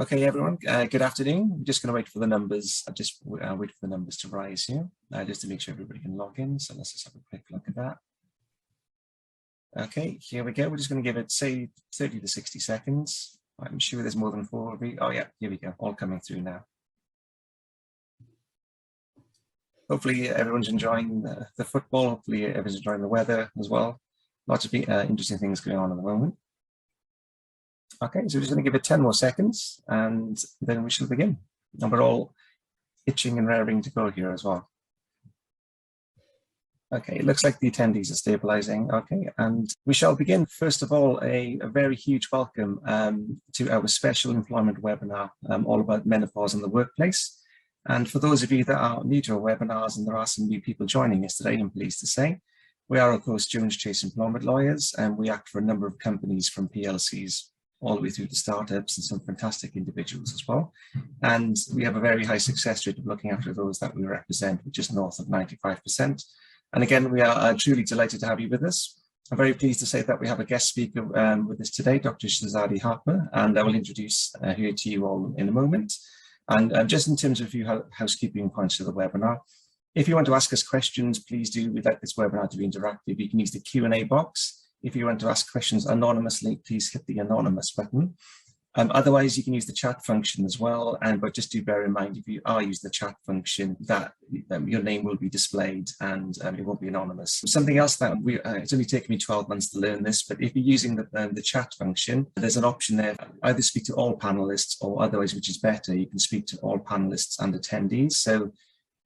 Okay, everyone, good afternoon. I'm just going to wait for the numbers. I'll just wait for the numbers to rise here, just to make sure everybody can log in. So let's just have a quick look at that. Okay, here we go. We're just going to give it, say, 30 to 60 seconds. I'm sure there's more than 4 of you. Oh, yeah, here we go. All coming through now. Hopefully, everyone's enjoying the football. Hopefully, everyone's enjoying the weather as well. Lots of interesting things going on at the moment. Okay, so we're just going to give it 10 more seconds and then we shall begin. And we're all itching and raring to go here as well. Okay, it looks like the attendees are stabilizing. Okay, and we shall begin. First of all, a very huge welcome to our special employment webinar, all about menopause in the workplace. And for those of you that are new to our webinars, and there are some new people joining us today, I'm pleased to say, we are, of course, Jones Chase Employment Lawyers, and we act for a number of companies from PLCs all the way through to startups and some fantastic individuals as well. And we have a very high success rate of looking after those that we represent, which is north of 95%. And again, we are truly delighted to have you with us. I'm very pleased to say that we have a guest speaker with us today, Dr. Shazadi Harper, and I will introduce her to you all in a moment. And just in terms of a few housekeeping points for the webinar, if you want to ask us questions, please do. We'd like this webinar to be interactive. You can use the Q&A box. If you want to ask questions anonymously, please hit the anonymous button. Otherwise, you can use the chat function as well. But just do bear in mind, if you are using the chat function, that your name will be displayed and it won't be anonymous. Something else that it's only taken me 12 months to learn this, but if you're using the chat function, there's an option there, either speak to all panelists or otherwise, which is better, you can speak to all panelists and attendees. So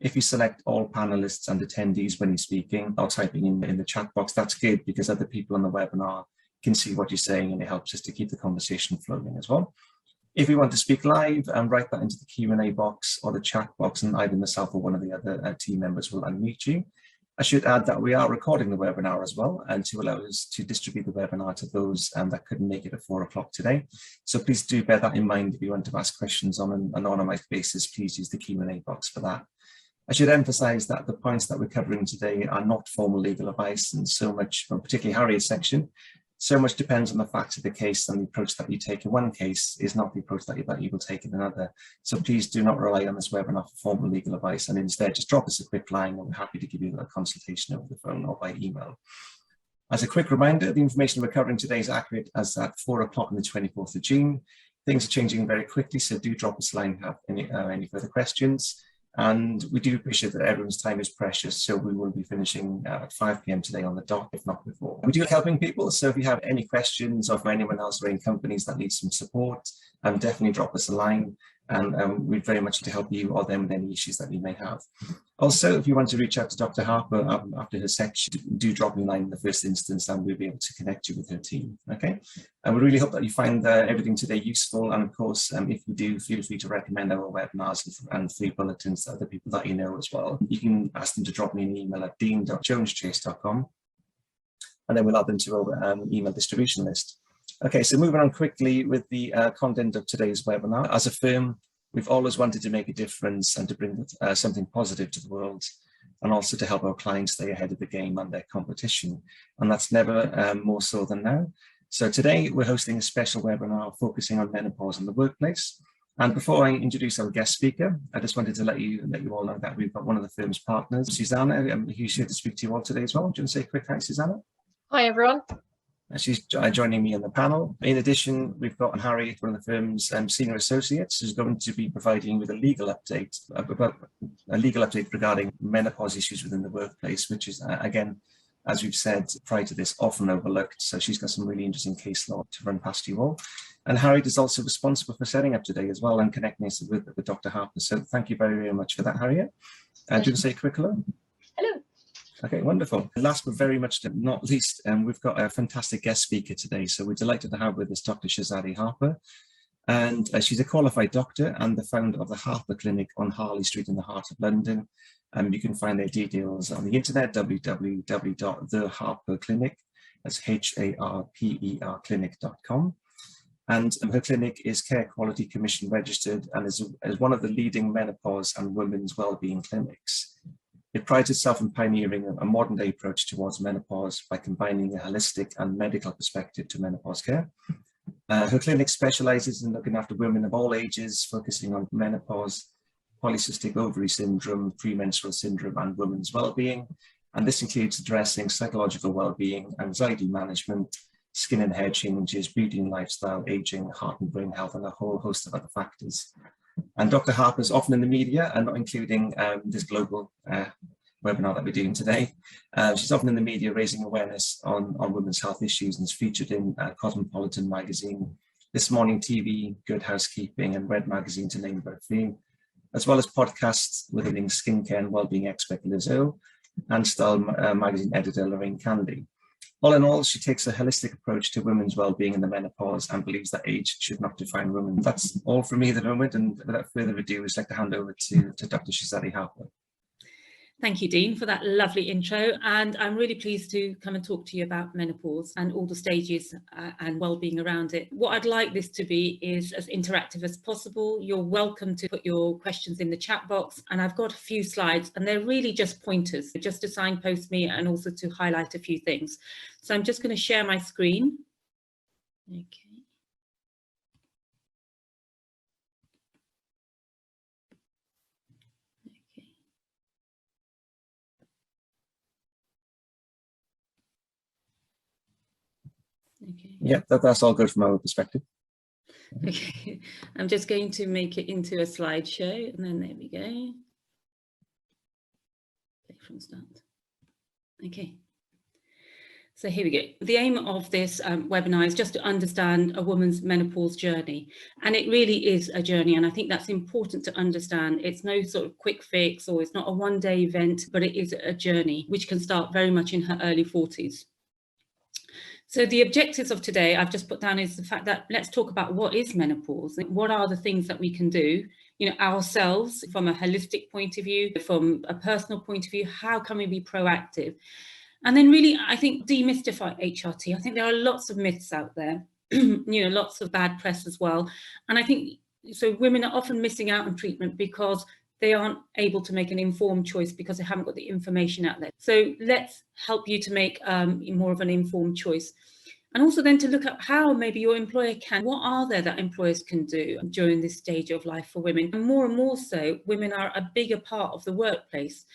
if you select all panelists and attendees when you're speaking or typing in the chat box, that's good because other people on the webinar can see what you're saying and it helps us to keep the conversation flowing as well. If you want to speak live, write that into the Q&A box or the chat box and either myself or one of the other team members will unmute you. I should add that we are recording the webinar as well and to allow us to distribute the webinar to those that couldn't make it at 4 o'clock today. So please do bear that in mind. If you want to ask questions on an anonymized basis, please use the Q&A box for that. I should emphasize that the points that we're covering today are not formal legal advice, and so much, particularly Harriet's section, so much depends on the facts of the case, and the approach that you take in one case is not the approach that you will take in another. So please do not rely on this webinar for formal legal advice, and instead just drop us a quick line and we're happy to give you a consultation over the phone or by email. As a quick reminder, the information we're covering today is accurate as at 4 o'clock on the 24th of June. Things are changing very quickly, so do drop us a line if you have any further questions. And we do appreciate that everyone's time is precious, so we will be finishing at 5 p.m. today on the dot, if not before. We do like helping people, so if you have any questions or for anyone else or any companies that need some support, definitely drop us a line, and we'd very much to help you or them with any issues that you may have. Also, if you want to reach out to Dr. Harper after her section, do drop me a line in the first instance and we'll be able to connect you with her team, okay? And we really hope that you find everything today useful, and of course, if you do, feel free to recommend our webinars and free bulletins to other people that you know as well. You can ask them to drop me an email at dean.joneschase.com and then we'll add them to our email distribution list. Okay, so moving on quickly with the content of today's webinar. As a firm, we've always wanted to make a difference and to bring something positive to the world, and also to help our clients stay ahead of the game and their competition. And that's never more so than now. So today we're hosting a special webinar focusing on menopause in the workplace. And before I introduce our guest speaker, I just wanted to let you all know that we've got one of the firm's partners, Susanna, who's here to speak to you all today as well. Do you want to say a quick hi, Susanna? Hi, everyone. She's joining me on the panel. In addition, we've got Harriet, one of the firm's senior associates, who's going to be providing with a legal update regarding menopause issues within the workplace, which is, again, as we've said prior to this, often overlooked. So she's got some really interesting case law to run past you all. And Harriet is also responsible for setting up today as well and connecting us with Dr. Harper. So thank you very, very much for that, Harriet. Do you want to say a quick hello? Hello. Okay, wonderful. Last but very much not least, we've got a fantastic guest speaker today. So we're delighted to have with us Dr. Shazadi Harper. And she's a qualified doctor and the founder of the Harper Clinic on Harley Street in the heart of London. You can find their details on the internet, www.theharperclinic, that's HARPER clinic.com. And her clinic is Care Quality Commission registered and is one of the leading menopause and women's wellbeing clinics. It prides itself in pioneering a modern day approach towards menopause by combining a holistic and medical perspective to menopause care. Her clinic specialises in looking after women of all ages, focusing on menopause, polycystic ovary syndrome, premenstrual syndrome, and women's well-being. And this includes addressing psychological well-being, anxiety management, skin and hair changes, beauty and lifestyle, aging, heart and brain health, and a whole host of other factors. And Dr. Harper is often in the media, and not including this global webinar that we're doing today. She's often in the media raising awareness on women's health issues, and is featured in Cosmopolitan magazine, This Morning TV, Good Housekeeping, and Red magazine, to name but a few, as well as podcasts with leading skincare and wellbeing expert Liz O, and Style magazine editor Lorraine Candy. All in all, she takes a holistic approach to women's well-being in the menopause and believes that age should not define women. That's all from me at the moment, and without further ado, I'd like to hand over to Dr. Shazali Harper. Thank you, Dean, for that lovely intro, and I'm really pleased to come and talk to you about menopause and all the stages and well-being around it. What I'd like this to be is as interactive as possible. You're welcome to put your questions in the chat box, and I've got a few slides, and they're really just pointers, just to signpost me and also to highlight a few things. So I'm just going to share my screen. Okay. Okay. Yeah, that's all good from our perspective. Okay, I'm just going to make it into a slideshow, and then there we go. Play from start. Okay. So here we go. The aim of this webinar is just to understand a woman's menopause journey. And it really is a journey. And I think that's important to understand. It's no sort of quick fix, or it's not a one-day event, but it is a journey which can start very much in her early 40s. So the objectives of today I've just put down is the fact that let's talk about what is menopause. What are the things that we can do, ourselves from a holistic point of view, from a personal point of view, how can we be proactive? And then really, I think, demystify HRT. I think there are lots of myths out there, lots of bad press as well. And I think, so women are often missing out on treatment because they aren't able to make an informed choice because they haven't got the information out there. So let's help you to make more of an informed choice. And also then to look at how maybe your employer can, what are there that employers can do during this stage of life for women? And more so, women are a bigger part of the workplace.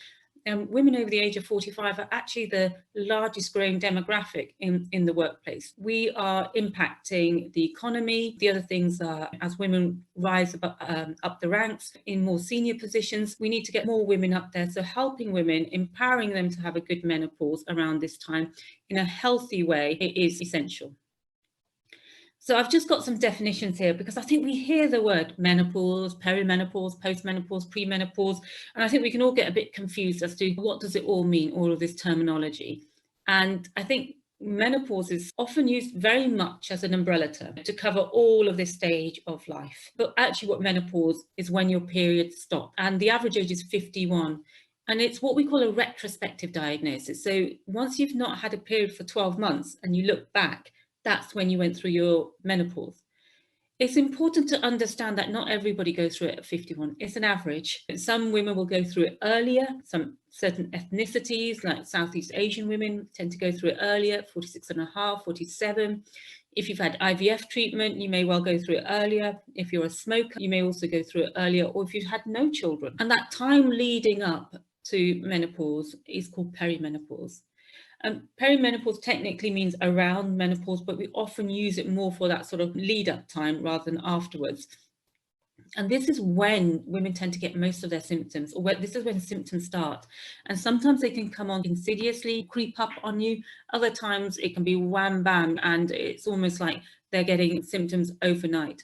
Women over the age of 45 are actually the largest growing demographic in the workplace. We are impacting the economy. The other things are, as women rise up the ranks in more senior positions, we need to get more women up there. So helping women, empowering them to have a good menopause around this time in a healthy way, it is essential. So I've just got some definitions here, because I think we hear the word menopause, perimenopause, postmenopause, premenopause, and I think we can all get a bit confused as to what does it all mean, all of this terminology. And I think menopause is often used very much as an umbrella term to cover all of this stage of life. But actually what menopause is when your periods stop, and the average age is 51. And it's what we call a retrospective diagnosis. So once you've not had a period for 12 months and you look back, that's when you went through your menopause. It's important to understand that not everybody goes through it at 51. It's an average. Some women will go through it earlier. Some certain ethnicities, like Southeast Asian women, tend to go through it earlier, 46 and a half, 47. If you've had IVF treatment, you may well go through it earlier. If you're a smoker, you may also go through it earlier, or if you've had no children. And that time leading up to menopause is called perimenopause. Perimenopause technically means around menopause, but we often use it more for that sort of lead-up time rather than afterwards. And this is when women tend to get most of their symptoms, or this is when symptoms start. And sometimes they can come on insidiously, creep up on you. Other times it can be wham bam, and it's almost like they're getting symptoms overnight.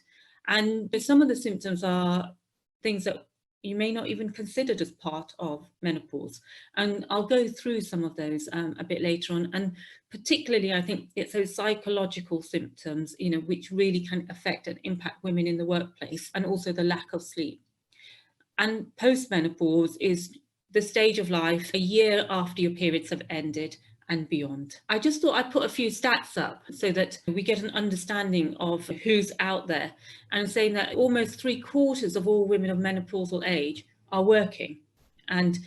And some of the symptoms are things that you may not even considered as part of menopause. And I'll go through some of those a bit later on. And particularly, I think it's those psychological symptoms, which really can affect and impact women in the workplace, and also the lack of sleep. And postmenopause is the stage of life a year after your periods have ended and beyond. I just thought I'd put a few stats up so that we get an understanding of who's out there, and saying that almost 3/4 of all women of menopausal age are working. And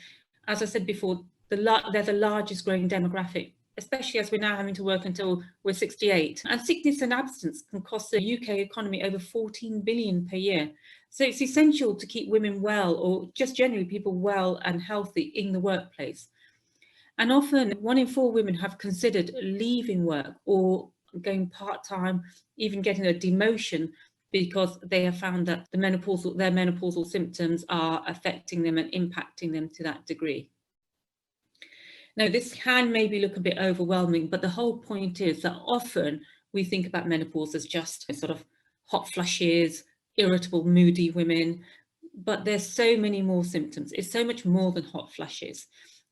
as I said before, they're the largest growing demographic especially as we're now having to work until we're 68. And sickness and absence can cost the UK economy over 14 billion per year. So it's essential to keep women well, or just generally people well and healthy in the workplace. And often 1 in 4 women have considered leaving work or going part-time, even getting a demotion, because they have found that their menopausal symptoms are affecting them and impacting them to that degree. Now, this can maybe look a bit overwhelming, but the whole point is that often we think about menopause as just sort of hot flushes, irritable, moody women, but there's so many more symptoms. It's so much more than hot flushes.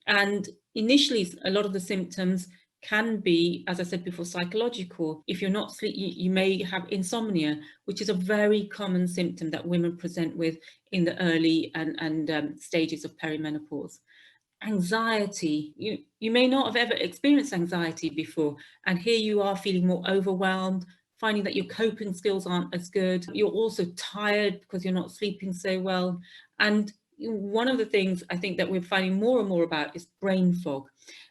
And initially, a lot of the symptoms can be, as I said before, psychological. If you're not sleep, you may have insomnia, which is a very common symptom that women present with in the early and stages of perimenopause. Anxiety, you may not have ever experienced anxiety before, and here you are feeling more overwhelmed, finding that your coping skills aren't as good. You're also tired because you're not sleeping so well. And one of the things I think that we're finding more and more about is brain fog.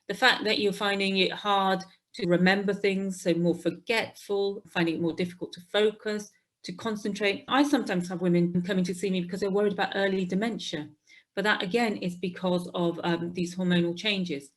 The fact that you're finding it hard to remember things, so more forgetful, finding it more difficult to focus, to concentrate. I sometimes have women coming to see me because they're worried about early dementia. But that again is because of these hormonal changes.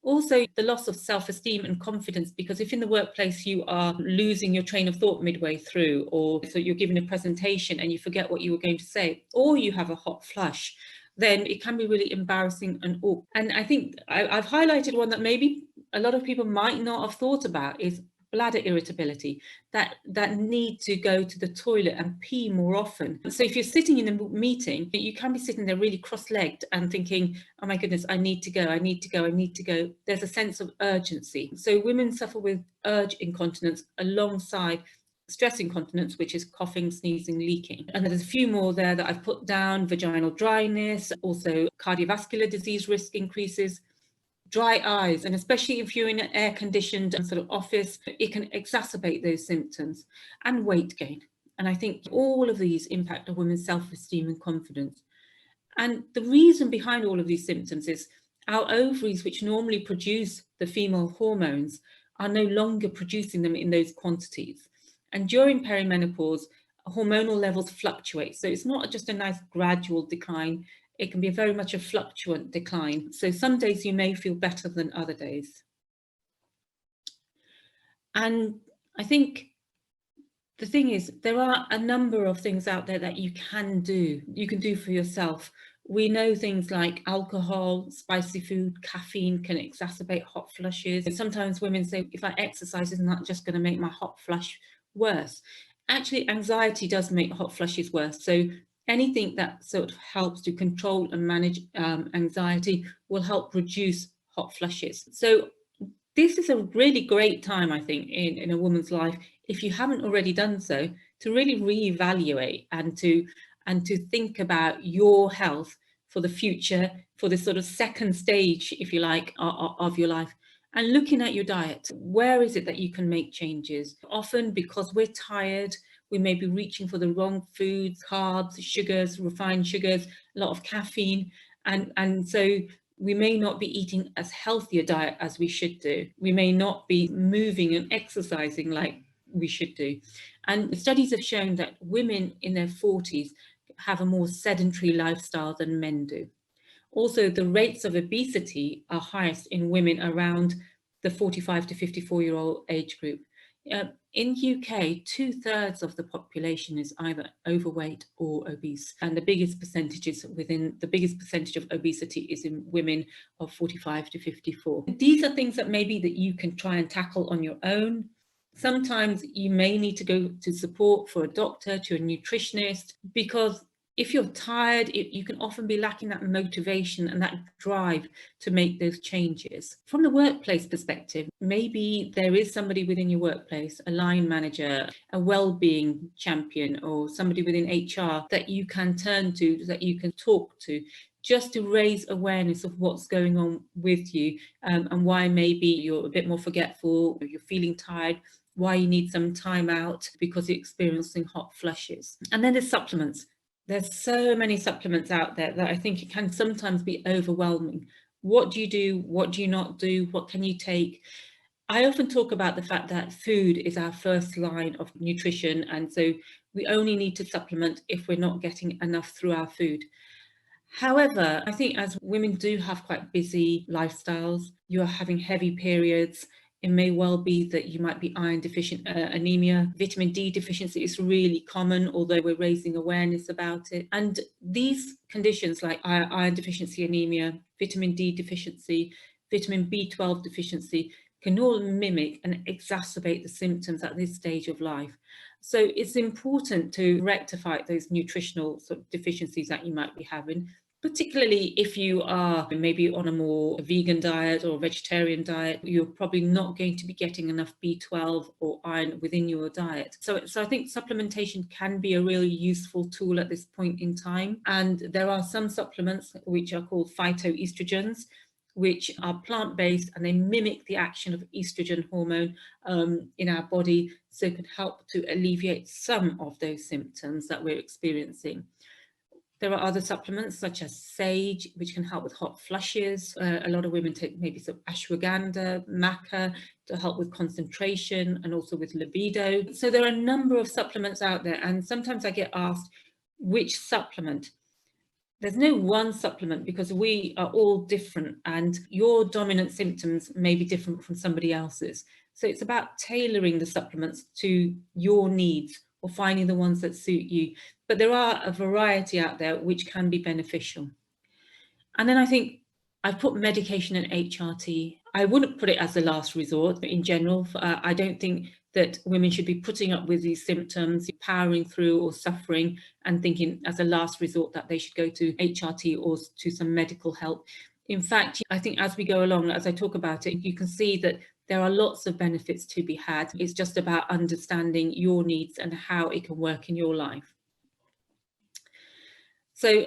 Also, the loss of self-esteem and confidence, because if in the workplace you are losing your train of thought midway through, or so you're giving a presentation and you forget what you were going to say, or you have a hot flush, then it can be really embarrassing and awkward. And I think I've highlighted one that maybe a lot of people might not have thought about is bladder irritability, that need to go to the toilet and pee more often. So if you're sitting in a meeting, you can be sitting there really cross-legged and thinking, oh my goodness, I need to go, I need to go, I need to go. There's a sense of urgency. So women suffer with urge incontinence alongside stress incontinence, which is coughing, sneezing, leaking. And there's a few more there that I've put down: vaginal dryness, also cardiovascular disease risk increases, dry eyes, and especially if you're in an air-conditioned sort of office, it can exacerbate those symptoms, and weight gain. And I think all of these impact a woman's self-esteem and confidence. And the reason behind all of these symptoms is our ovaries, which normally produce the female hormones, are no longer producing them in those quantities. And during perimenopause, hormonal levels fluctuate. So it's not just a nice gradual decline. It can be very much a fluctuant decline. So some days you may feel better than other days. And I think the thing is, there are a number of things out there that you can do for yourself. We know things like alcohol, spicy food, caffeine can exacerbate hot flushes. Sometimes women say, if I exercise, isn't that just going to make my hot flush worse? Actually, anxiety does make hot flushes worse. So anything that sort of helps to control and manage anxiety will help reduce hot flushes. So this is a really great time, I think, in a woman's life, if you haven't already done so, to really reevaluate and to think about your health for the future, for this sort of second stage, if you like, of your life. And looking at your diet, where is it that you can make changes? Often because we're tired, we may be reaching for the wrong foods, carbs, sugars, refined sugars, a lot of caffeine. And so we may not be eating as healthy a diet as we should do. We may not be moving and exercising like we should do. And studies have shown that women in their 40s have a more sedentary lifestyle than men do. Also, the rates of obesity are highest in women around the 45 to 54-year-old age group. In UK, 2/3 of the population is either overweight or obese, and the biggest percentage of obesity is in women of 45 to 54. These are things that maybe that you can try and tackle on your own. Sometimes you may need to go to support for a doctor, to a nutritionist, because if you're tired, you can often be lacking that motivation and that drive to make those changes. From the workplace perspective, maybe there is somebody within your workplace, a line manager, a well-being champion, or somebody within HR that you can turn to, that you can talk to, just to raise awareness of what's going on with you, and why maybe you're a bit more forgetful, or you're feeling tired, why you need some time out because you're experiencing hot flushes. And then there's supplements. There's so many supplements out there that I think it can sometimes be overwhelming. What do you do? What do you not do? What can you take? I often talk about the fact that food is our first line of nutrition, and so we only need to supplement if we're not getting enough through our food. However, I think as women do have quite busy lifestyles, you're having heavy periods, it may well be that you might be iron deficient, anemia. Vitamin D deficiency is really common, although we're raising awareness about it. And these conditions like iron deficiency anemia, vitamin D deficiency, vitamin B12 deficiency can all mimic and exacerbate the symptoms at this stage of life. So it's important to rectify those nutritional sort of deficiencies that you might be having, particularly if you are maybe on a more vegan diet or vegetarian diet. You're probably not going to be getting enough B12 or iron within your diet. So I think supplementation can be a really useful tool at this point in time. And there are some supplements which are called phytoestrogens, which are plant-based, and they mimic the action of estrogen hormone in our body, so it can help to alleviate some of those symptoms that we're experiencing. There are other supplements such as sage, which can help with hot flushes. A lot of women take maybe some ashwagandha, maca to help with concentration and also with libido. So there are a number of supplements out there, and sometimes I get asked which supplement. There's no one supplement because we are all different, and your dominant symptoms may be different from somebody else's. So it's about tailoring the supplements to your needs or finding the ones that suit you. But there are a variety out there which can be beneficial. And then I think I've put medication and HRT. I wouldn't put it as a last resort, but in general, I don't think that women should be putting up with these symptoms, powering through or suffering and thinking as a last resort that they should go to HRT or to some medical help. In fact, I think as we go along, as I talk about it, you can see that there are lots of benefits to be had. It's just about understanding your needs and how it can work in your life. So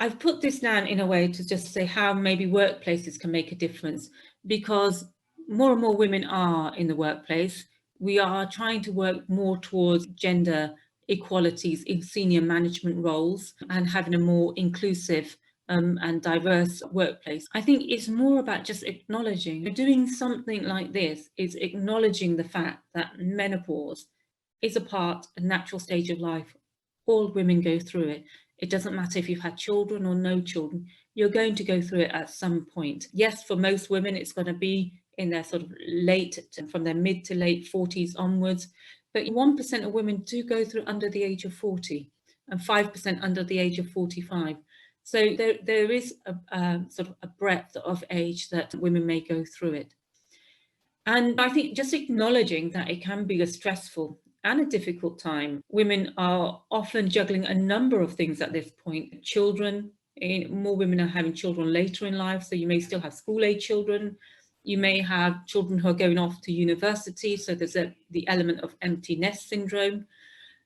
I've put this down in a way to just say how maybe workplaces can make a difference, because more and more women are in the workplace. We are trying to work more towards gender equalities in senior management roles and having a more inclusive and diverse workplace. I think it's more about just acknowledging, doing something like this is acknowledging the fact that menopause is a natural stage of life. All women go through it. It doesn't matter if you've had children or no children, you're going to go through it at some point. Yes, for most women, it's going to be in their sort of from their mid to late 40s onwards. But 1% of women do go through under the age of 40 and 5% under the age of 45. So there is a sort of a breadth of age that women may go through it. And I think just acknowledging that it can be a stressful and a difficult time. Women are often juggling a number of things at this point. Children, more women are having children later in life, so you may still have school-age children. You may have children who are going off to university, so there's the element of empty nest syndrome.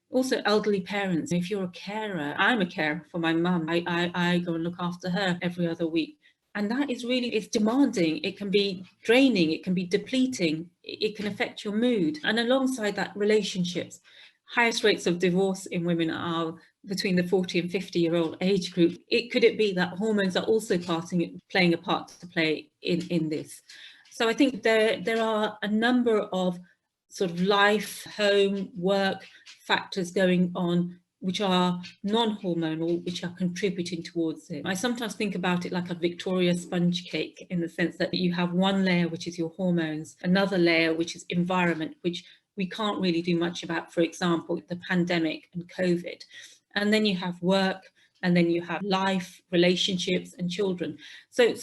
Also elderly parents. If you're a carer, I'm a carer for my mum. I go and look after her every other week. And that is really, it's demanding. It can be draining, it can be depleting, it can affect your mood. And alongside that, relationships. Highest rates of divorce in women are between the 40 and 50-year-old age group. Could it be that hormones are also playing a part to play in this? So I think there are a number of sort of life, home, work factors going on which are non-hormonal, which are contributing towards it. I sometimes think about it like a Victoria sponge cake, in the sense that you have one layer, which is your hormones, another layer, which is environment, which we can't really do much about, for example, the pandemic and COVID. And then you have work, and then you have life, relationships, and children. So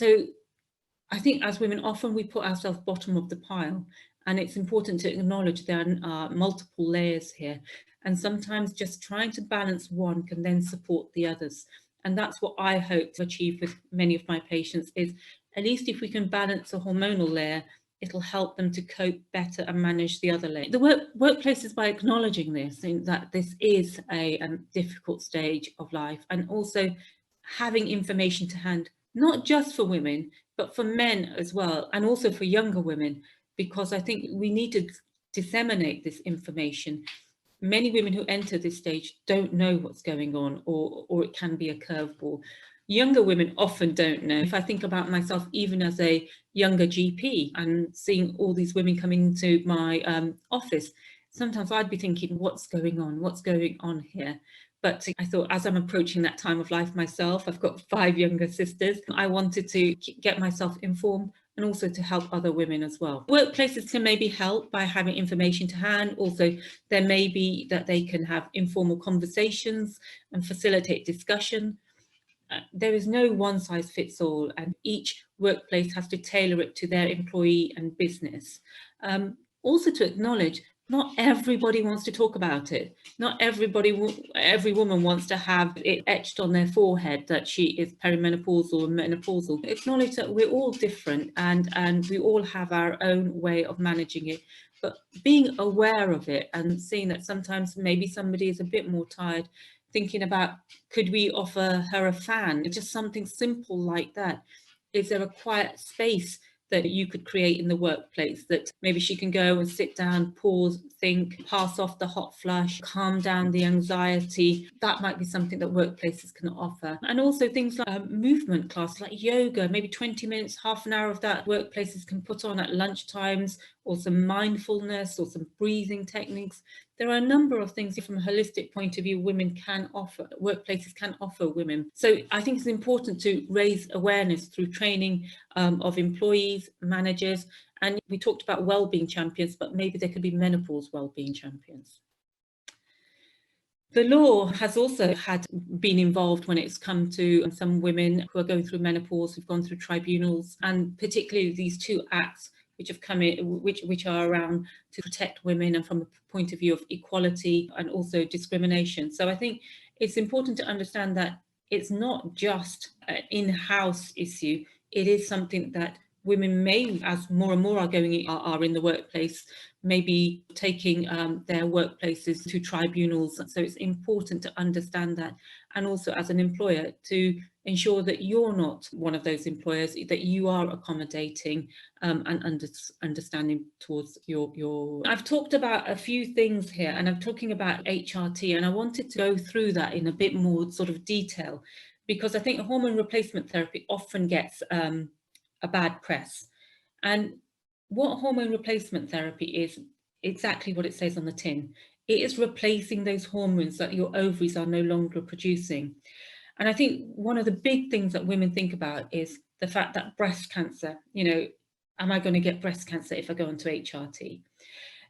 I think as women, often we put ourselves bottom of the pile, and it's important to acknowledge there are multiple layers here. And sometimes just trying to balance one can then support the others. And that's what I hope to achieve with many of my patients, is at least if we can balance a hormonal layer, it'll help them to cope better and manage the other layer. The workplace is by acknowledging this, in that this is a difficult stage of life, and also having information to hand, not just for women, but for men as well, and also for younger women, because I think we need to disseminate this information. Many women who enter this stage don't know what's going on, or it can be a curveball. younger women often don't know. If I think about myself, even as a younger GP and seeing all these women come into my office, sometimes I'd be thinking, what's going on? What's going on here? But I thought, as I'm approaching that time of life myself, I've got 5 younger sisters, I wanted to get myself informed and also to help other women as well. Workplaces can maybe help by having information to hand. Also, there may be that they can have informal conversations and facilitate discussion. There is no one size fits all, and each workplace has to tailor it to their employee and business. Also to acknowledge, not everybody wants to talk about it. Not every woman wants to have it etched on their forehead that she is perimenopausal or menopausal. Acknowledge that we're all different and we all have our own way of managing it. But being aware of it and seeing that sometimes maybe somebody is a bit more tired, thinking about, could we offer her a fan? Just something simple like that. Is there a quiet space that you could create in the workplace that maybe she can go and sit down, pause, think, pass off the hot flush, calm down the anxiety? That might be something that workplaces can offer. And also things like movement classes, like yoga, maybe 20 minutes, half an hour of that workplaces can put on at lunchtimes, or some mindfulness or some breathing techniques. There are a number of things from a holistic point of view women can offer, workplaces can offer women. So I think it's important to raise awareness through training of employees, managers, and we talked about wellbeing champions, but maybe there could be menopause wellbeing champions. The law has also been involved when it's come to some women who are going through menopause, who've gone through tribunals, and particularly these 2 acts which have come in, which are around to protect women and from the point of view of equality and also discrimination. So I think it's important to understand that it's not just an in-house issue. It is something that women may, as more and more are in the workplace, maybe taking their workplaces to tribunals. So it's important to understand that, and also as an employer to ensure that you're not one of those employers, that you are accommodating and understanding towards your. I've talked about a few things here, and I'm talking about HRT, and I wanted to go through that in a bit more sort of detail, because I think hormone replacement therapy often gets a bad press. And what hormone replacement therapy is exactly what it says on the tin. It is replacing those hormones that your ovaries are no longer producing. And I think one of the big things that women think about is the fact that breast cancer, am I going to get breast cancer if I go onto HRT?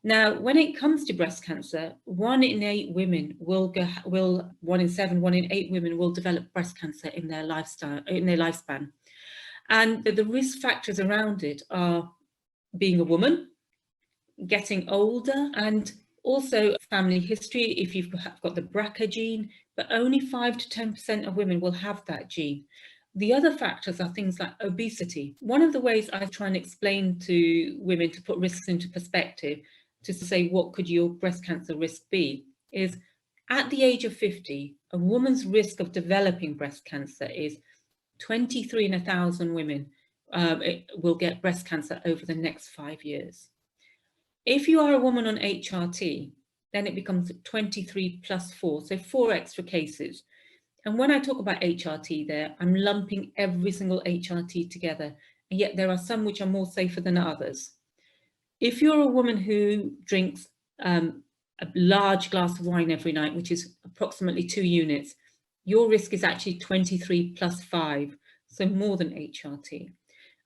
Now, when it comes to breast cancer, 1 in 8 women will 1 in 7, 1 in 8 women will develop breast cancer in their lifespan. And the risk factors around it are being a woman, getting older, and also family history if you've got the BRCA gene, but only 5 to 10% of women will have that gene. The other factors are things like obesity. One of the ways I try and explain to women to put risks into perspective, to say what could your breast cancer risk be, is at the age of 50, a woman's risk of developing breast cancer is 23 in 1,000 women will get breast cancer over the next 5 years. If you are a woman on HRT, then it becomes 23 plus 4, so 4 extra cases. And when I talk about HRT there, I'm lumping every single HRT together, and yet there are some which are more safer than others. If you're a woman who drinks a large glass of wine every night, which is approximately 2 units, your risk is actually 23 plus 5, so more than HRT.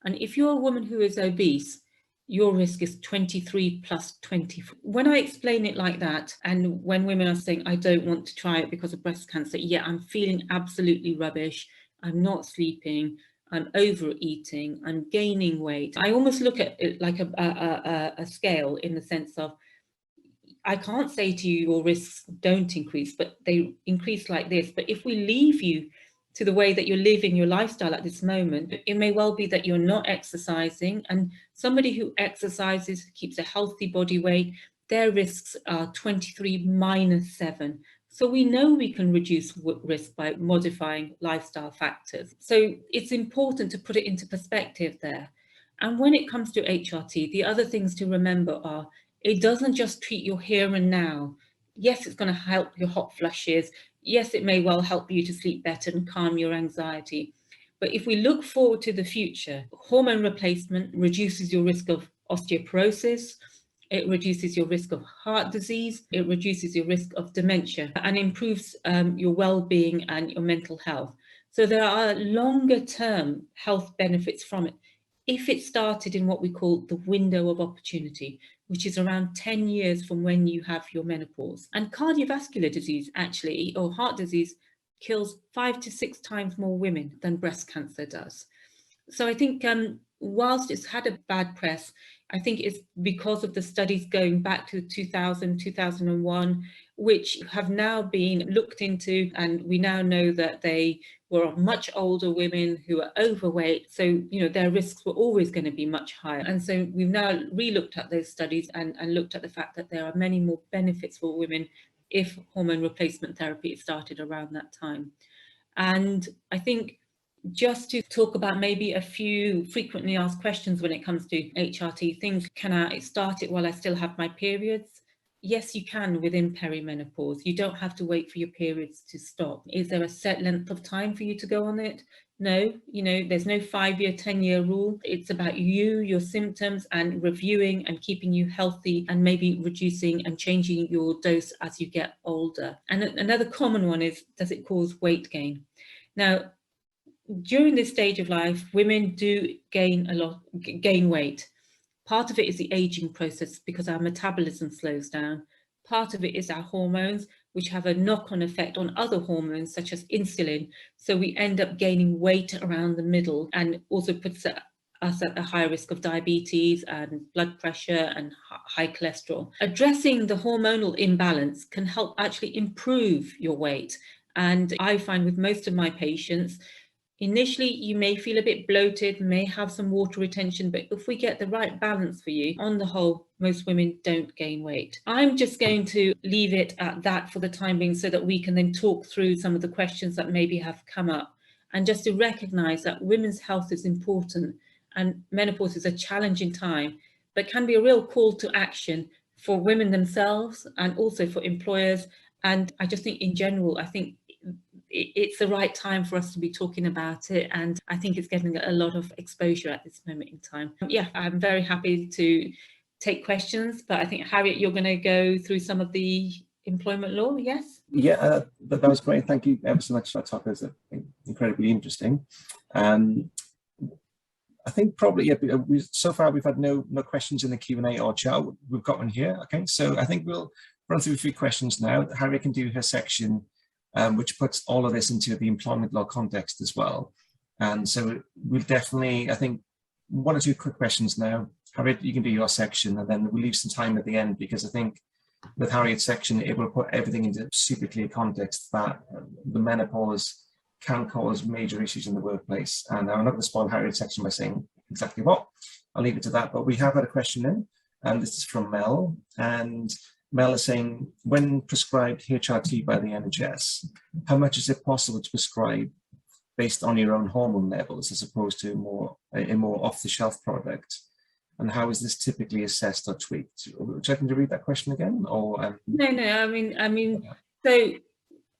And if you're a woman who is obese, your risk is 23 plus 24. When I explain it like that, and when women are saying, I don't want to try it because of breast cancer, yeah, I'm feeling absolutely rubbish, I'm not sleeping, I'm overeating, I'm gaining weight. I almost look at it like a scale, in the sense of, I can't say to you your risks don't increase, but they increase like this. But if we leave you to the way that you're living your lifestyle at this moment, it may well be that you're not exercising, and somebody who exercises, keeps a healthy body weight, their risks are 23 minus 7. So we know we can reduce risk by modifying lifestyle factors. So it's important to put it into perspective there. And when it comes to HRT, the other things to remember are, it doesn't just treat your here and now. Yes, it's going to help your hot flushes. yes, it may well help you to sleep better and calm your anxiety. But if we look forward to the future, hormone replacement reduces your risk of osteoporosis, it reduces your risk of heart disease, it reduces your risk of dementia, and improves your well-being and your mental health. So there are longer term health benefits from it if it started in what we call the window of opportunity, which is around 10 years from when you have your menopause. And cardiovascular disease, actually, or heart disease, kills 5 to 6 times more women than breast cancer does. So I think whilst it's had a bad press, I think it's because of the studies going back to 2000, 2001, which have now been looked into, and we now know that they were on much older women who are overweight. So, you know, their risks were always going to be much higher. And so we've now re-looked at those studies and looked at the fact that there are many more benefits for women if hormone replacement therapy is started around that time. And I think just to talk about maybe a few frequently asked questions when it comes to HRT, things, can I start it while I still have my periods? Yes, you can within perimenopause. You don't have to wait for your periods to stop. Is there a set length of time for you to go on it? No, you know, there's no 5-year, 10-year rule. It's about you, your symptoms, and reviewing and keeping you healthy, and maybe reducing and changing your dose as you get older. And another common one is, does it cause weight gain? Now, during this stage of life, women do gain weight. Part of it is the aging process because our metabolism slows down. Part of it is our hormones, which have a knock-on effect on other hormones such as insulin. So we end up gaining weight around the middle, and also puts us at a higher risk of diabetes and blood pressure and high cholesterol. Addressing the hormonal imbalance can help actually improve your weight. And I find with most of my patients, initially, you may feel a bit bloated, may have some water retention, but if we get the right balance for you, on the whole, most women don't gain weight. I'm just going to leave it at that for the time being so that we can then talk through some of the questions that maybe have come up. And just to recognise that women's health is important, and menopause is a challenging time, but can be a real call to action for women themselves and also for employers. And I just think in general, I think it's the right time for us to be talking about it, and I think it's getting a lot of exposure at this moment in time. Yeah, I'm very happy to take questions, but I think, Harriet, you're going to go through some of the employment law, yes? Yeah, that was great. Thank you ever so much for that talk. It's incredibly interesting. I think probably, yeah, so far we've had no questions in the Q&A or chat. We've got one here. Okay, so I think we'll run through a few questions now. Harriet can do her section, which puts all of this into the employment law context as well. And so we'll definitely, I think, 1 or 2 quick questions now. Harriet, you can do your section, and then we'll leave some time at the end, because I think with Harriet's section, it will put everything into super clear context that the menopause can cause major issues in the workplace. And I'm not going to spoil Harriet's section by saying exactly what. I'll leave it to that. But we have had a question in, and this is from Mel. And Mel is saying, when prescribed HRT by the NHS, how much is it possible to prescribe based on your own hormone levels as opposed to a more off-the-shelf product? And how is this typically assessed or tweaked? Would you like me to read that question again? Or No, I mean, so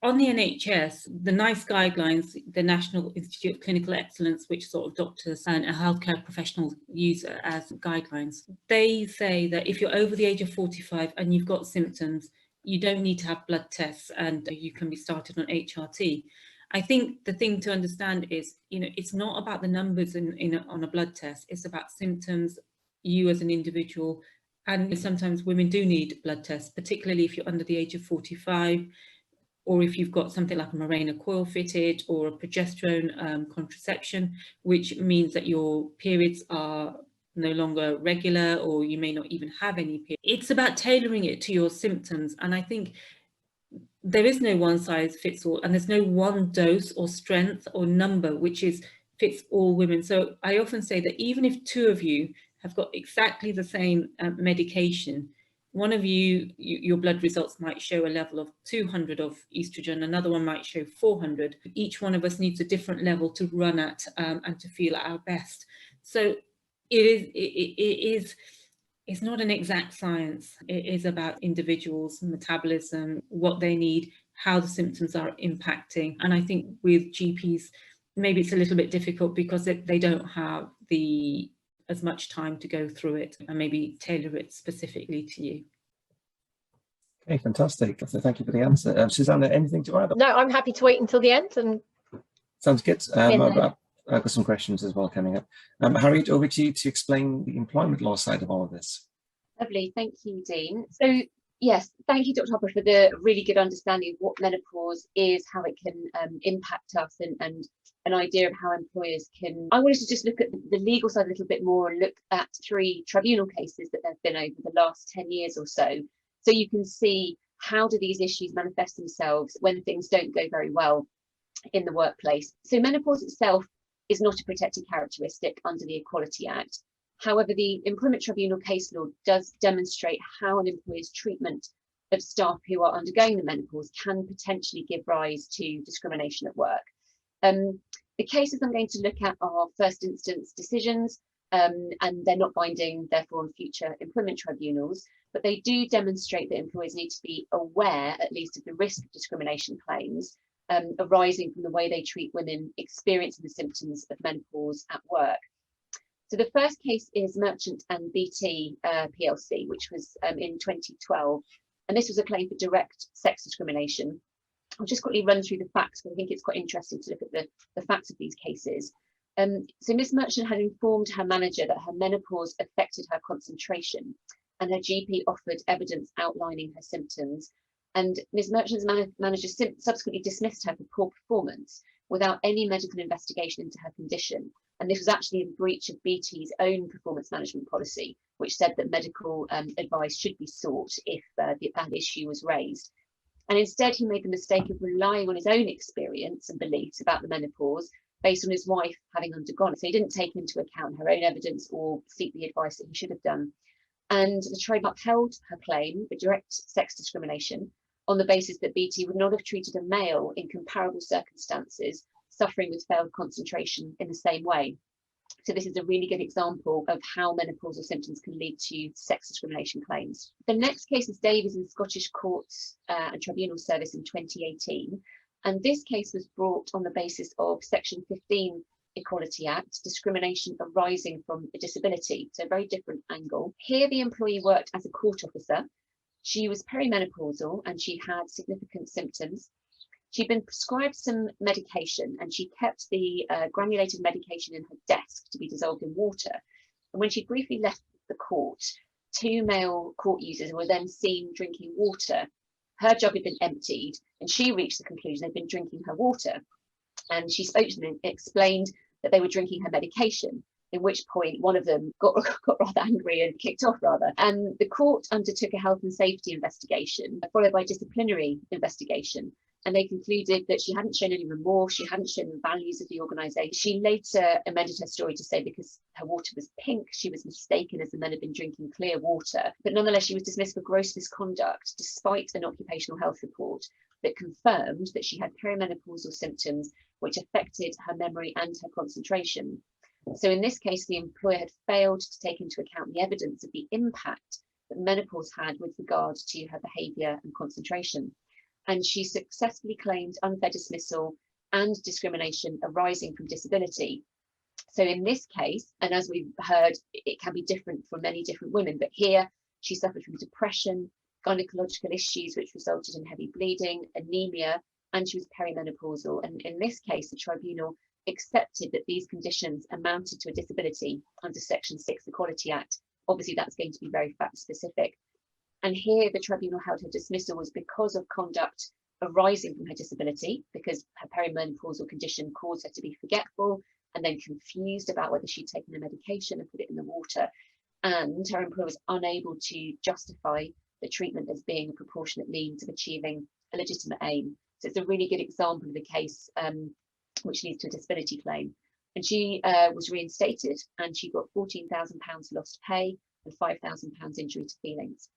on the NHS, the NICE guidelines, the National Institute of Clinical Excellence, which sort of doctors and healthcare professionals use as guidelines, they say that if you're over the age of 45 and you've got symptoms, you don't need to have blood tests and you can be started on HRT. I think the thing to understand is, you know, it's not about the numbers on a blood test, it's about symptoms, you as an individual, and sometimes women do need blood tests, particularly if you're under the age of 45, or if you've got something like a Mirena coil fitted or a progesterone contraception, which means that your periods are no longer regular, or you may not even have any periods. It's about tailoring it to your symptoms. And I think there is no one size fits all, and there's no one dose or strength or number which fits all women. So I often say that even if 2 of you have got exactly the same medication, one of you, your blood results might show a level of 200 of estrogen, another one might show 400. Each one of us needs a different level to run at and to feel at our best. So it's not an exact science. It is about individuals, metabolism, what they need, how the symptoms are impacting. And I think with GPs, maybe it's a little bit difficult because they don't have as much time to go through it and maybe tailor it specifically to you. Okay, fantastic. So thank you for the answer. Susanna, anything to add? No, I'm happy to wait until the end. And sounds good. I've got some questions as well coming up. Harriet, over to you to explain the employment law side of all of this. Lovely, thank you, Dean. So yes, thank you, Dr. Harper, for the really good understanding of what menopause is, how it can impact us, and an idea of how employers can. I wanted to just look at the legal side a little bit more and look at 3 tribunal cases that there have been over the last 10 years or so. So you can see how do these issues manifest themselves when things don't go very well in the workplace. So menopause itself is not a protected characteristic under the Equality Act. However, the Employment Tribunal case law does demonstrate how an employer's treatment of staff who are undergoing the menopause can potentially give rise to discrimination at work. The cases I'm going to look at are first instance decisions, and they're not binding, therefore, on future employment tribunals, but they do demonstrate that employers need to be aware, at least, of the risk of discrimination claims arising from the way they treat women experiencing the symptoms of menopause at work. So the first case is Merchant and BT PLC, which was in 2012, and this was a claim for direct sex discrimination. I'll just quickly run through the facts, because I think it's quite interesting to look at the facts of these cases. So Miss Merchant had informed her manager that her menopause affected her concentration, and her GP offered evidence outlining her symptoms. And Ms. Merchant's manager subsequently dismissed her for poor performance without any medical investigation into her condition. And this was actually in breach of BT's own performance management policy, which said that medical advice should be sought if that issue was raised. And instead, he made the mistake of relying on his own experience and beliefs about the menopause based on his wife having undergone it. So he didn't take into account her own evidence or seek the advice that he should have done. And the tribunal upheld her claim for direct sex discrimination on the basis that BT would not have treated a male in comparable circumstances suffering with failed concentration in the same way. So this is a really good example of how menopausal symptoms can lead to sex discrimination claims. The next case is Davies in Scottish Courts and Tribunal Service in 2018. And this case was brought on the basis of Section 15 Equality Act, discrimination arising from a disability. So a very different angle. Here, the employee worked as a court officer. She was perimenopausal and she had significant symptoms. She'd been prescribed some medication and she kept the granulated medication in her desk to be dissolved in water. And when she briefly left the court, 2 male court users were then seen drinking water. Her jug had been emptied and she reached the conclusion they'd been drinking her water. And she spoke to them and explained that they were drinking her medication, in which point one of them got rather angry and kicked off rather. And the court undertook a health and safety investigation, followed by disciplinary investigation. And they concluded that she hadn't shown any remorse, she hadn't shown the values of the organisation. She later amended her story to say because her water was pink, she was mistaken as the men had been drinking clear water. But nonetheless, she was dismissed for gross misconduct, despite an occupational health report that confirmed that she had perimenopausal symptoms which affected her memory and her concentration. So in this case, the employer had failed to take into account the evidence of the impact that menopause had with regard to her behaviour and concentration. And she successfully claimed unfair dismissal and discrimination arising from disability. So in this case, and as we've heard, it can be different for many different women, but here she suffered from depression, gynecological issues which resulted in heavy bleeding, anemia, and she was perimenopausal. And in this case, the tribunal accepted that these conditions amounted to a disability under Section 6 Equality Act. Obviously, that's going to be very fact specific. And here the tribunal held her dismissal was because of conduct arising from her disability, because her perimenopausal condition caused her to be forgetful and then confused about whether she'd taken the medication and put it in the water. And her employer was unable to justify the treatment as being a proportionate means of achieving a legitimate aim. So it's a really good example of a case which leads to a disability claim. And she was reinstated and she got £14,000 lost pay and £5,000 injury to feelings.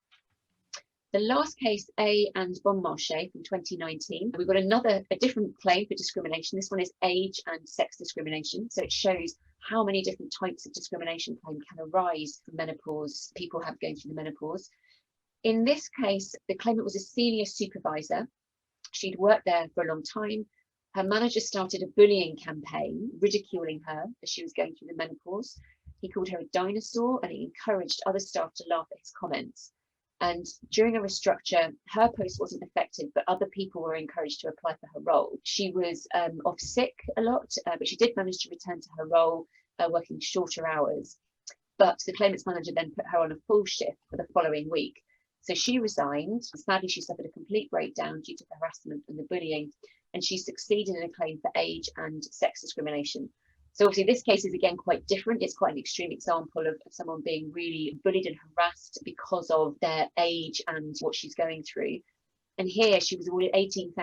The last case, A and Bonmarché from 2019, we've got a different claim for discrimination. This one is age and sex discrimination. So it shows how many different types of discrimination claim can arise from menopause, people have going through the menopause. In this case, the claimant was a senior supervisor She'd worked there for a long time. Her manager started a bullying campaign, ridiculing her as she was going through the menopause. He called her a dinosaur, and he encouraged other staff to laugh at his comments. And during a restructure, her post wasn't affected, but other people were encouraged to apply for her role. She was off sick a lot, but she did manage to return to her role, working shorter hours. But the claimant's manager then put her on a full shift for the following week. So she resigned. Sadly, she suffered a complete breakdown due to the harassment and the bullying, and she succeeded in a claim for age and sex discrimination. So obviously this case is again quite different. It's quite an extreme example of someone being really bullied and harassed because of their age and what she's going through. And here she was awarded £18,000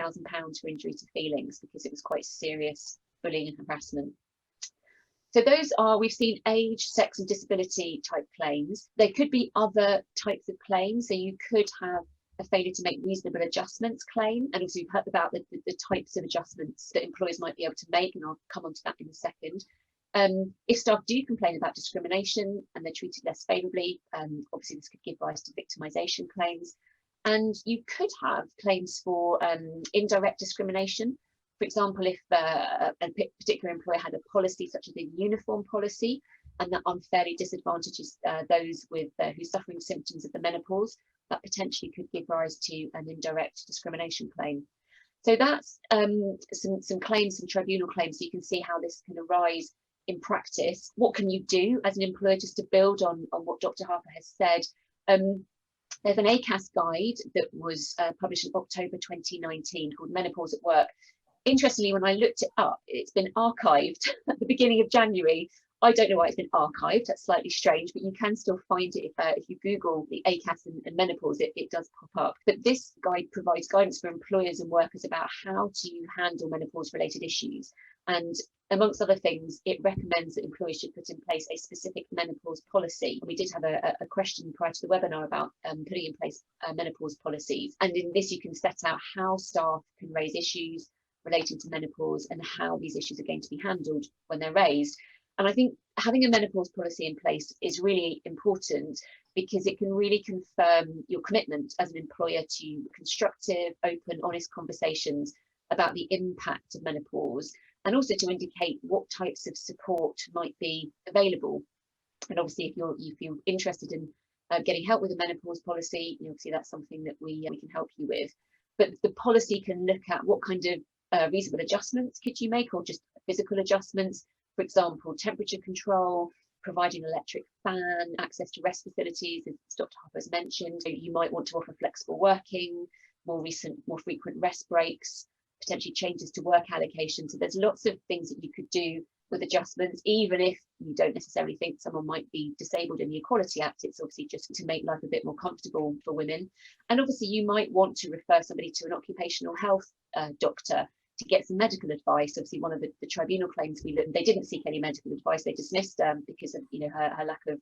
for injury to feelings because it was quite serious bullying and harassment. So those are, we've seen age, sex and disability type claims. There could be other types of claims. So you could have a failure to make reasonable adjustments claim. And also you've heard about the types of adjustments that employers might be able to make, and I'll come on to that in a second. If staff do complain about discrimination and they're treated less favourably, obviously this could give rise to victimisation claims. And you could have claims for indirect discrimination. For example, if a particular employer had a policy such as a uniform policy, and that unfairly disadvantages those with who's suffering symptoms of the menopause, that potentially could give rise to an indirect discrimination claim. So that's some claims, some tribunal claims, so you can see how this can arise in practice. What can you do as an employer, just to build on what Dr. Harper has said? There's an ACAS guide that was published in October 2019 called Menopause at Work. Interestingly, when I looked it up, it's been archived at the beginning of January. I don't know why it's been archived. That's slightly strange, but you can still find it if you Google the ACAS and menopause, it does pop up. But this guide provides guidance for employers and workers about how to handle menopause-related issues. And amongst other things, it recommends that employers should put in place a specific menopause policy. We did have a question prior to the webinar about putting in place menopause policies. And in this, you can set out how staff can raise issues relating to menopause and how these issues are going to be handled when they're raised. And I think having a menopause policy in place is really important because it can really confirm your commitment as an employer to constructive, open, honest conversations about the impact of menopause, and also to indicate what types of support might be available. And obviously, if you're interested in getting help with a menopause policy, obviously that's something that we can help you with. But the policy can look at what kind of reasonable adjustments could you make, or just physical adjustments. For example, temperature control, providing an electric fan, access to rest facilities, as Dr. Harper has mentioned. So you might want to offer flexible working, more frequent rest breaks, potentially changes to work allocation. So there's lots of things that you could do with adjustments, even if you don't necessarily think someone might be disabled in the Equality Act. It's obviously just to make life a bit more comfortable for women. And obviously you might want to refer somebody to an occupational health doctor to get some medical advice. Obviously, one of the tribunal claims we looked, they didn't seek any medical advice. They dismissed because of her lack of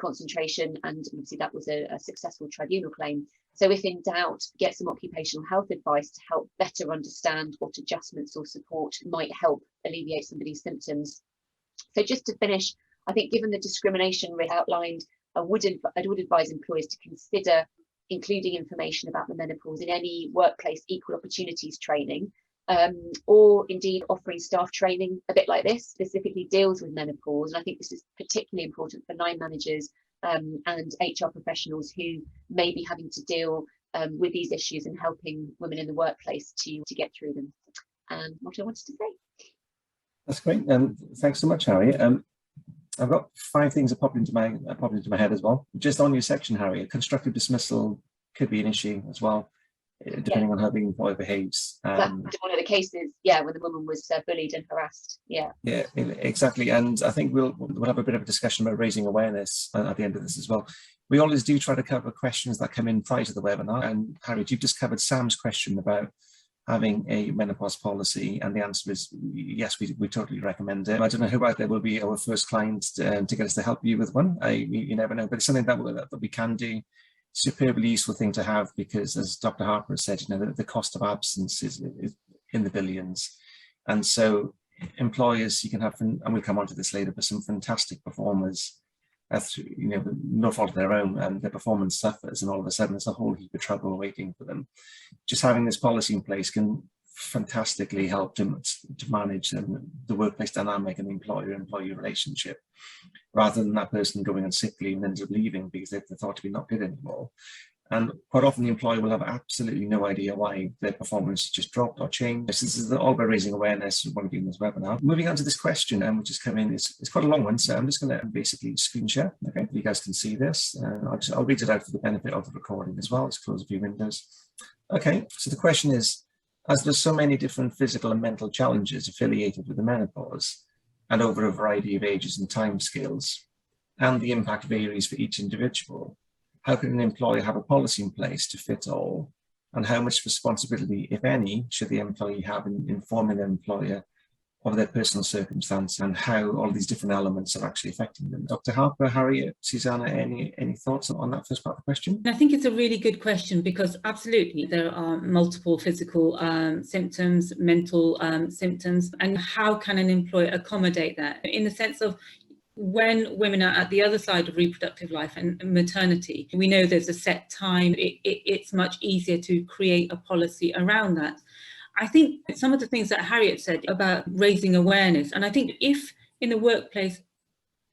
concentration, and obviously that was a successful tribunal claim. So if in doubt, get some occupational health advice to help better understand what adjustments or support might help alleviate somebody's symptoms. So just to finish, I think given the discrimination risk outlined, I would advise employers to consider including information about the menopause in any workplace equal opportunities training. Or indeed offering staff training a bit like this specifically deals with menopause. And I think this is particularly important for line managers and HR professionals who may be having to deal with these issues and helping women in the workplace to get through them. And what I wanted to say. That's great. Thanks so much, Harry. I've got 5 things that popped into my head as well. Just on your section, Harry, constructive dismissal could be an issue as well, depending on how the employer behaves. That's one of the cases, when the woman was bullied and harassed. Yeah, exactly. And I think we'll have a bit of a discussion about raising awareness at the end of this as well. We always do try to cover questions that come in prior to the webinar. And Harry, you've just covered Sam's question about having a menopause policy, and the answer is yes, we totally recommend it. I don't know who out there will be our first client to get us to help you with one. You never know, but it's something that we can do. Superbly useful thing to have, because as Dr. Harper said, the cost of absence is in the billions, and so employers, you can have, and we'll come on to this later, but some fantastic performers through, no fault of their own, and their performance suffers, and all of a sudden there's a whole heap of trouble waiting for them. Just having this policy in place can fantastically help to manage the workplace dynamic and the employer-employee relationship, rather than that person going on sick leave and ends up leaving because they're thought to be not good anymore. And quite often the employer will have absolutely no idea why their performance just dropped or changed. This is all about raising awareness when we're doing this webinar. Moving on to this question, which has come in, it's quite a long one, so I'm just going to basically screen share. Okay, you guys can see this. I'll read it out for the benefit of the recording as well. Let's close a few windows. Okay, so the question is, as there's so many different physical and mental challenges affiliated with the menopause, and over a variety of ages and timescales, and the impact varies for each individual, how can an employer have a policy in place to fit all? And how much responsibility, if any, should the employee have in informing their employer of their personal circumstance and how all these different elements are actually affecting them? Dr. Harper, Harriet, Susanna, any thoughts on that first part of the question? I think it's a really good question, because absolutely there are multiple physical symptoms, mental symptoms, and how can an employer accommodate that in the sense of, when women are at the other side of reproductive life and maternity, we know there's a set time. It's much easier to create a policy around that. I think some of the things that Harriet said about raising awareness, and I think if in the workplace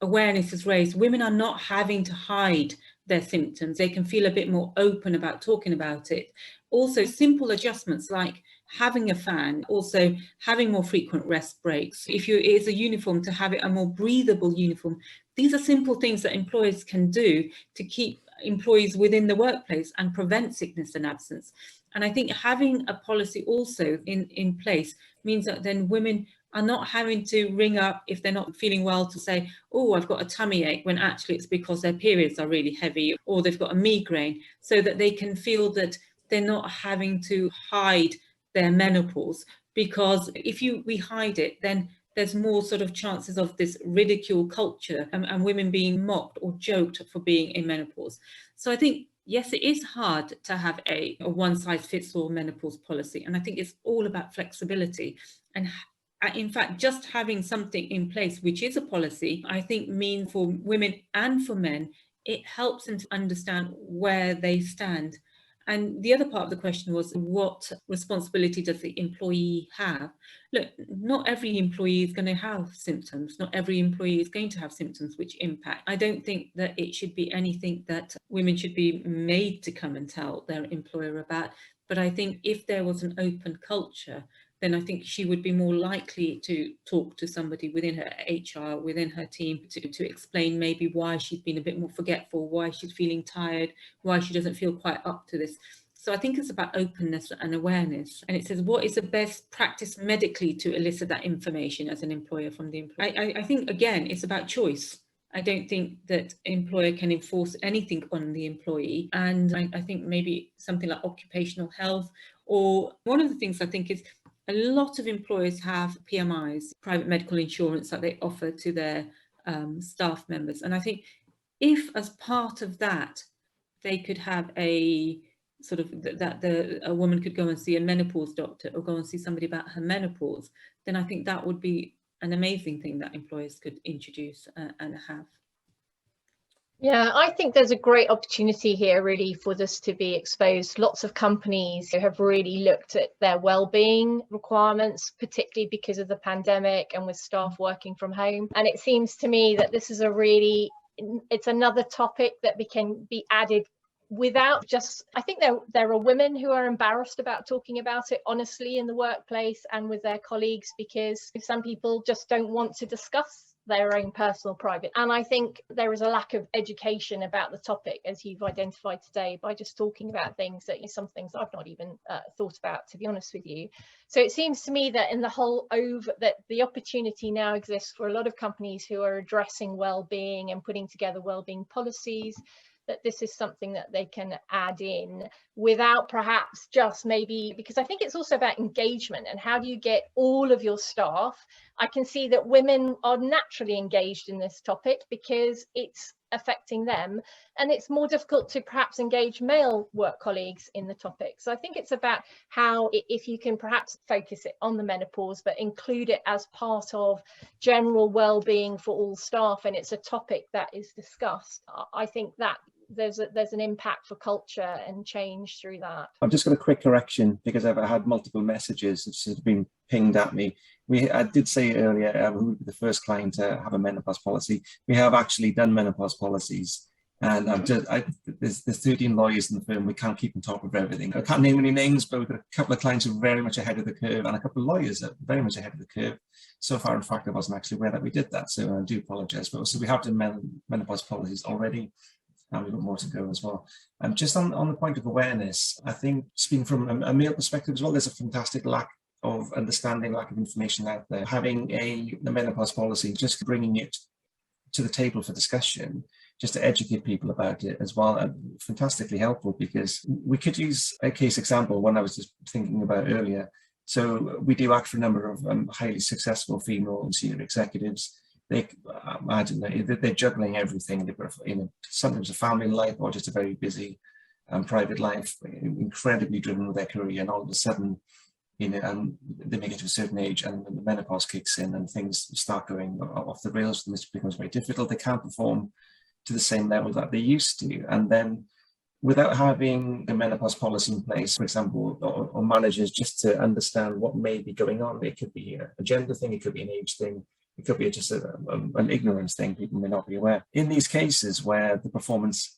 awareness is raised, women are not having to hide their symptoms. They can feel a bit more open about talking about it. Also, simple adjustments like having a fan, also having more frequent rest breaks. If it's a uniform, to have it a more breathable uniform. These are simple things that employers can do to keep employees within the workplace and prevent sickness and absence. And I think having a policy also in place means that then women are not having to ring up if they're not feeling well to say, oh, I've got a tummy ache, when actually it's because their periods are really heavy or they've got a migraine, so that they can feel that they're not having to hide their menopause. Because if we hide it, then there's more sort of chances of this ridicule culture and women being mocked or joked for being in menopause. So I think, yes, it is hard to have a one-size-fits-all menopause policy. And I think it's all about flexibility. And in fact, just having something in place, which is a policy, I think means for women and for men, it helps them to understand where they stand. And the other part of the question was, what responsibility does the employee have? Look, not every employee is going to have symptoms. Not every employee is going to have symptoms which impact. I don't think that it should be anything that women should be made to come and tell their employer about. But I think if there was an open culture, then I think she would be more likely to talk to somebody within her HR, within her team, to explain maybe why she's been a bit more forgetful, why she's feeling tired, why she doesn't feel quite up to this. So I think it's about openness and awareness. And it says, what is the best practice medically to elicit that information as an employer from the employee? I think, again, it's about choice. I don't think that employer can enforce anything on the employee. And I think maybe something like occupational health, or one of the things I think is, a lot of employers have PMIs, private medical insurance, that they offer to their staff members. And I think if as part of that, they could have a sort of a woman could go and see a menopause doctor or go and see somebody about her menopause, then I think that would be an amazing thing that employers could introduce and have. Yeah, I think there's a great opportunity here really for this to be exposed. Lots of companies who have really looked at their well-being requirements, particularly because of the pandemic and with staff working from home. And it seems to me that this is it's another topic that can be added without just, I think there are women who are embarrassed about talking about it honestly in the workplace and with their colleagues, because some people just don't want to discuss their own personal private. And I think there is a lack of education about the topic, as you've identified today, by just talking about things that some things I've not even thought about, to be honest with you. So it seems to me that in the whole that the opportunity now exists for a lot of companies who are addressing well-being and putting together well-being policies, that this is something that they can add in without perhaps just maybe, because I think it's also about engagement and how do you get all of your staff. I can see that women are naturally engaged in this topic because it's affecting them, and it's more difficult to perhaps engage male work colleagues in the topic. So I think it's about how, if you can perhaps focus it on the menopause but include it as part of general well-being for all staff, and it's a topic that is discussed, I think that there's an impact for culture and change through that. I've just got a quick correction because I've had multiple messages that have been pinged at me. I did say earlier who would be the first client to have a menopause policy. We have actually done menopause policies, and there's 13 lawyers in the firm. We can't keep on top of everything. I can't name any names, but we've got a couple of clients who are very much ahead of the curve, and a couple of lawyers that are very much ahead of the curve. So far, in fact, I wasn't actually aware that we did that, so I do apologise. But so we have done menopause policies already. And we've got more to go as well. Just on the point of awareness, I think, speaking from a male perspective as well, there's a fantastic lack of understanding, lack of information out there. Having the menopause policy, just bringing it to the table for discussion, just to educate people about it as well, fantastically helpful, because we could use a case example, one I was just thinking about earlier. So we do act for a number of highly successful female senior executives. They're juggling everything. They've got, sometimes a family life or just a very busy private life, incredibly driven with their career, and all of a sudden, they make it to a certain age, and the menopause kicks in, and things start going off the rails for them. It becomes very difficult. They can't perform to the same level that they used to, and then without having a menopause policy in place, for example, or managers just to understand what may be going on. It could be a gender thing, it could be an age thing. It could be just an ignorance thing, people may not be aware. In these cases where the performance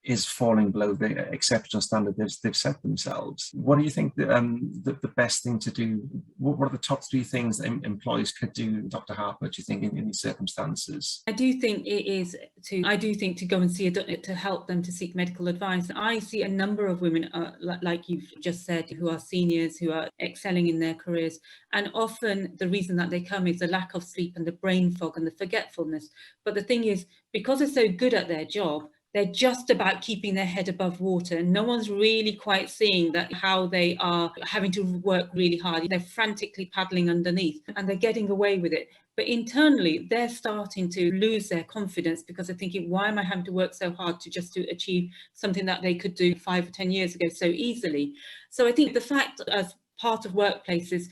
is falling below the exceptional standard they've set themselves, what do you think the best thing to do? What are the top 3 things that employees could do, Dr. Harper, do you think, in these circumstances? I do think to go and see a doctor to help them to seek medical advice. I see a number of women, like you've just said, who are seniors, who are excelling in their careers. And often the reason that they come is the lack of sleep and the brain fog and the forgetfulness. But the thing is, because they're so good at their job, they're just about keeping their head above water, and no one's really quite seeing that how they are having to work really hard. They're frantically paddling underneath and they're getting away with it. But internally, they're starting to lose their confidence because they're thinking, why am I having to work so hard to achieve something that they could do 5 or 10 years ago so easily? So I think the fact, as part of workplaces,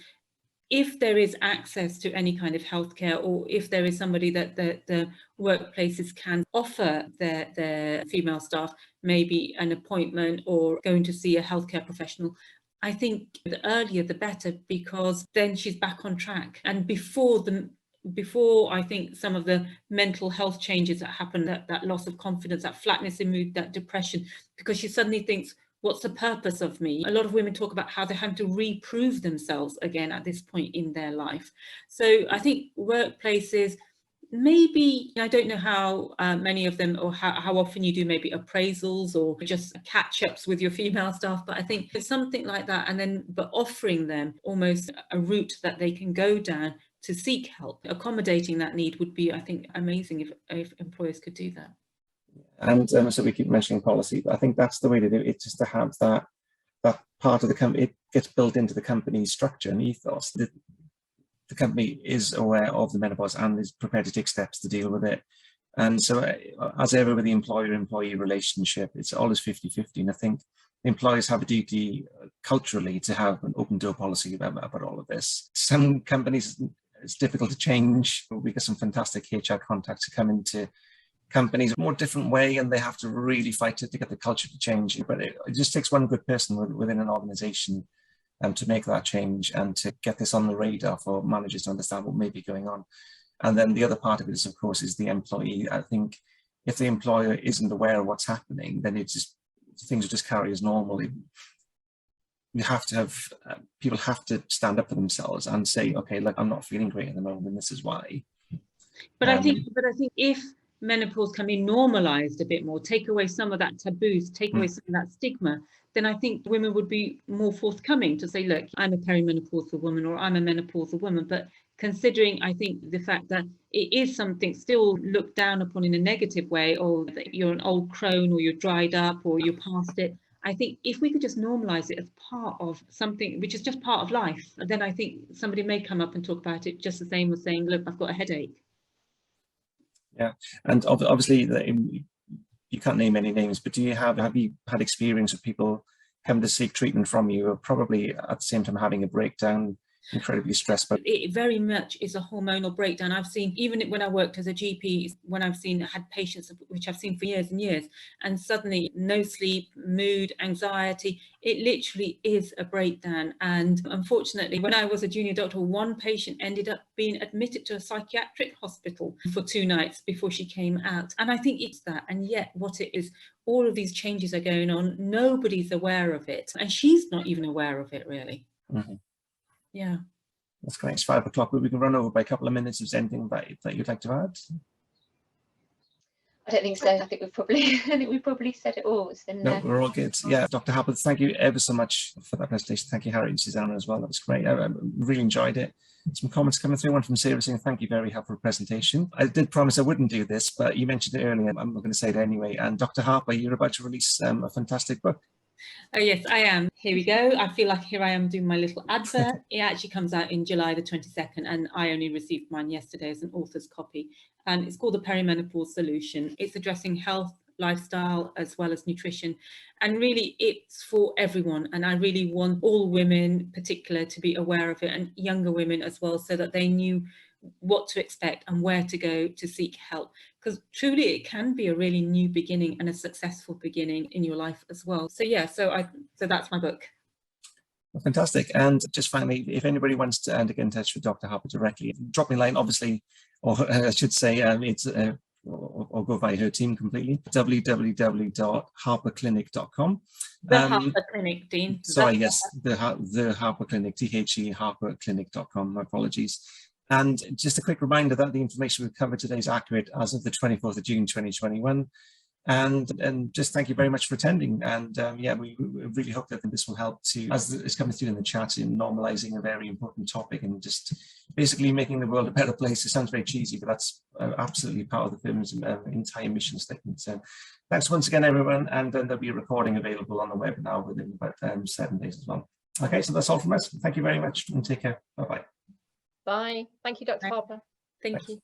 if there is access to any kind of healthcare, or if there is somebody that the workplaces can offer their female staff, maybe an appointment or going to see a healthcare professional, I think the earlier the better, because then she's back on track. And before I think some of the mental health changes that happen, that loss of confidence, that flatness in mood, that depression, because she suddenly thinks, what's the purpose of me? A lot of women talk about how they're having to reprove themselves again at this point in their life. So I think workplaces, maybe, I don't know how many of them, or how often you do maybe appraisals or just catch-ups with your female staff, but I think it's something like that, and then but offering them almost a route that they can go down to seek help. Accommodating that need would be, I think, amazing if employers could do that. And so we keep mentioning policy, but I think that's the way to do it. It's just to have that part of the company, it gets built into the company's structure and ethos. The company is aware of the menopause and is prepared to take steps to deal with it. And so as ever with the employer-employee relationship, it's always 50-50. And I think employers have a duty culturally to have an open door policy about all of this. Some companies, it's difficult to change. We get some fantastic HR contacts who come into companies a more different way, and they have to really fight it to get the culture to change. But it just takes one good person within an organization to make that change and to get this on the radar for managers to understand what may be going on. And then the other part of it is, of course, is the employee. I think if the employer isn't aware of what's happening, then things will just carry as normal. You have to have, people have to stand up for themselves and say, okay, look, I'm not feeling great at the moment, and this is why. But I think if menopause can be normalized a bit more, take away some of that taboos, take away some of that stigma, then I think women would be more forthcoming to say, look, I'm a perimenopausal woman, or I'm a menopausal woman. But considering, I think, the fact that it is something still looked down upon in a negative way, or that you're an old crone, or you're dried up, or you're past it, I think if we could just normalize it as part of something which is just part of life, then I think somebody may come up and talk about it just the same as saying, look, I've got a headache. Yeah, and obviously you can't name any names, but have you had experience of people come to seek treatment from you, or probably at the same time having a breakdown, incredibly stressed? But it very much is a hormonal breakdown. I've seen, even when I worked as a GP, when had patients which I've seen for years and years, and suddenly no sleep, mood, anxiety, it literally is a breakdown. And unfortunately, when I was a junior doctor, one patient ended up being admitted to a psychiatric hospital for 2 nights before she came out. And I think it's that, and yet what it is, all of these changes are going on, nobody's aware of it, and she's not even aware of it, really. Mm-hmm. Yeah. That's great. It's 5 o'clock, but we can run over by a couple of minutes. Is there anything that you'd like to add? I don't think so. I think we've probably said it all. So, no, we're all good. Yeah, Dr. Harper, thank you ever so much for that presentation. Thank you, Harry and Susanna, as well. That was great. I really enjoyed it. Some comments coming through. One from Sarah saying, thank you, very helpful presentation. I did promise I wouldn't do this, but you mentioned it earlier. I'm going to say it anyway. And Dr. Harper, you're about to release a fantastic book. Oh yes, I am. Here we go. I feel like here I am doing my little advert. It actually comes out in July the 22nd, and I only received mine yesterday as an author's copy. And it's called The Perimenopause Solution. It's addressing health, lifestyle, as well as nutrition. And really, it's for everyone. And I really want all women in particular to be aware of it, and younger women as well, so that they knew what to expect and where to go to seek help, because truly it can be a really new beginning and a successful beginning in your life as well. So yeah, so that's my book. Well, fantastic. And just finally, if anybody wants to get in touch with Dr. Harper directly, drop me a line, obviously, or I should say or go via her team completely, www.harperclinic.com. The Harper Clinic, Dean. Sorry, yes, the Harper Clinic, THE, harperclinic.com, my apologies. And just a quick reminder that the information we've covered today is accurate as of the 24th of June 2021. And just thank you very much for attending. And yeah, we really hope that this will help to, as it's coming through in the chat, in normalizing a very important topic and just basically making the world a better place. It sounds very cheesy, but that's absolutely part of the firm's entire mission statement. So thanks once again, everyone. And then there'll be a recording available on the web now within about 7 days as well. Okay, so that's all from us. Thank you very much and take care. Bye-bye. Bye. Thank you, Dr. Harper. Thank you.